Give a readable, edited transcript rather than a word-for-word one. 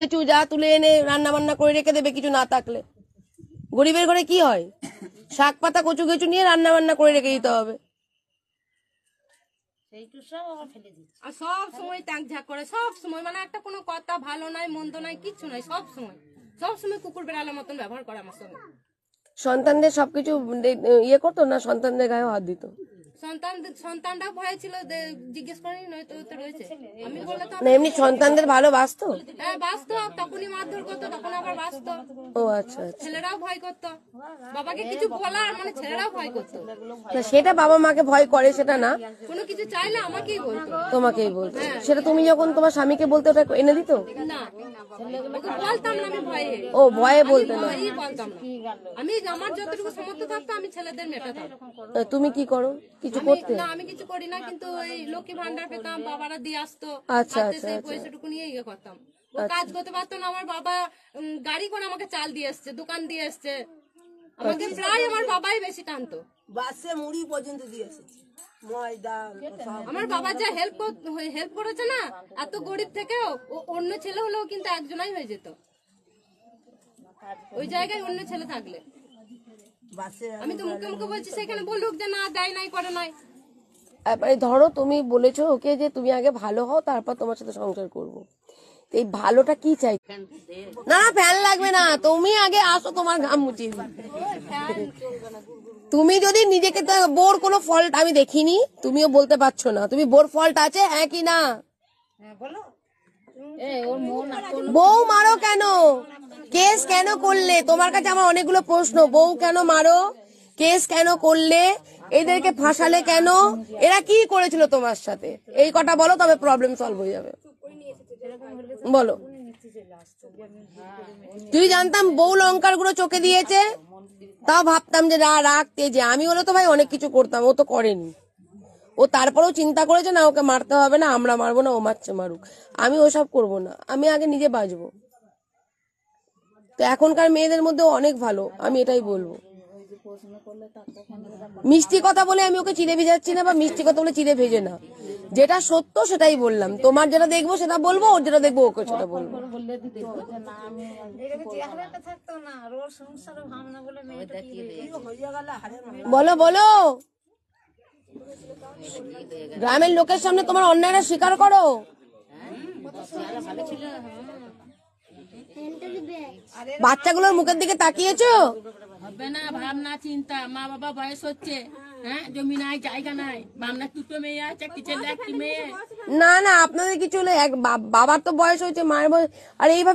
কিছু যা তুলে এনে রান্না বান্না করে রেখে দেবে কিছু না থাকলে। গরিবের ঘরে কি হয়, শাক পাতা কচু কিছু নিয়ে রান্না বান্না করে রেখে দিতে হবে। আর সব সময় ট্যাঙ্ক ঝাঁক করে, সব সময় মানে একটা কোনো কথা ভালো নাই মন্দ নাই কিচ্ছু নাই, সব সময় কুকুর বেড়ালের মতন ব্যবহার করে আমার সঙ্গে। সন্তানদের সবকিছু ইয়ে করতো না, সন্তানদের গায়ে হাত দিত। সন্তানটা ভয় ছিল, জিজ্ঞেস করেনি নয়তো তো রয়েছে। আমি বললে তো না এমনি সন্তানদের ভালোবাসতো। হ্যাঁ বাঁচতো, তখনই মারধর করতো, তখন আবার বাঁচতো। ও আচ্ছা আচ্ছা। ছেলেরাও ভয় করতো বাবাকে কিছু বলার, মানে ছেলেরাও ভয় করতো না সেটা বাবা মাকে ভয় করে সেটা না, কোনো কিছু চাইলে আমাকেই বলতো। তোমাকেই বলতো। সেটা তুমি যখন তোমার স্বামীকে বলতে ওটা এনে দিত না, ওকে বলতাম না আমি ভয়ে। ও ভয়ে বলতে না। ভয়েই বলতাম না। আমি আমার যতটুকু সামর্থ্য থাকতো আমি ছেলেদের মেটাতাম। তুমি কি করো, কিছু করতে? না আমি কিছু করি না, কিন্তু ওই লক্ষ্মী ভান্ডার পেতাম, বাবারা দিয়ে আসতো, আচ্ছা হাতে আচ্ছা সেই আচ্ছা। পয়সাটুকু নিয়ে ইয়ে করতাম। ও কাজ করতে পারতো না, আমার বাবা গাড়ি করে আমাকে চাল দিয়ে এসছে, দোকান দিয়ে এসছে, আমাকে প্রায় আমার বাবাই বেশি টানতো। বাসে মুড়ি পর্যন্ত দিয়েছে, ময়দা। আমার বাবা যা হেল্প করেছে না, এত গরিব থেকেও ও অন্য ছেলে হলেও কিন্তু একজনাই হয়ে যেত ওই জায়গায়, অন্য ছেলে থাকলে। বাসে আমি তো মুখে মুখে বলছি, সেখানে বলুক যে না দেয় নাই করে নাই। ধরো তুমি বলেছো ওকে যে তুমি আগে ভালো হও তারপর তোমার সাথে সংসার করব, এই ভালোটা কি চাই? না না ফ্যান লাগবে না, তুমি আগে আসো তোমার ঘাম মুছিয়ে দিই। তুমি যদি নিজেকে, বোর কোনো ফল্ট আমি দেখিনি, তুমিও বলতে পারছো না তুমি বোর ফল্ট আছে, হ্যাঁ কি না? বউ মারো কেন, কেস কেন করলে? তোমার কাছে আমার অনেকগুলো প্রশ্ন, বউ কেন মারো, কেস কেন করলে, এদেরকে ফাঁসালে কেন, এরা কি করেছিল তোমার সাথে, এই কটা বলো, তবে প্রবলেম সলভ হয়ে যাবে। বলো। যদি জানতাম বউ লঙ্কার গুলো চোখে দিয়েছে তাও ভাবতাম যে রাখতে, যে আমি হলে তো ভাই অনেক কিছু করতাম, ও তো করেনি। ও তারপরেও চিন্তা করেছে না ওকে মারতে হবে না, আমরা মারবো না, ও মারছে মারুক, আমি ওসব করবো না, আমি আগে নিজে বাঁচবো। তো এখনকার মেয়েদের মধ্যে অনেক ভালো, আমি এটাই বলবো। মিষ্টি কথা বলে আমি ওকে চিড়ে ভেজাচ্ছি না, বা মিষ্টি কথা বলে চিড়ে ভেজে না, যেটা সত্য সেটাই বললাম। তোমার যেটা দেখবো সেটা বলবো, ওর যেটা দেখবো ওকে সেটা বলবো। বলো বলো, গ্রামের লোকের সামনে তোমার অন্যায়টা স্বীকার করো। বাচ্চাগুলোর মুখের দিকে তাকিয়েছো? হবে না ভাবনা চিন্তা, মা বাবা বয়স হচ্ছে, হ্যাঁ জমি নাই জায়গা নাই, ভাবনা দুটো মেয়ে আছে, একটি ছেলে একটি মেয়ে। না না আপনাদের কিছু হলে বাবার তো বয়স হয়েছে, মায়ের বয়স, আর এইভাবে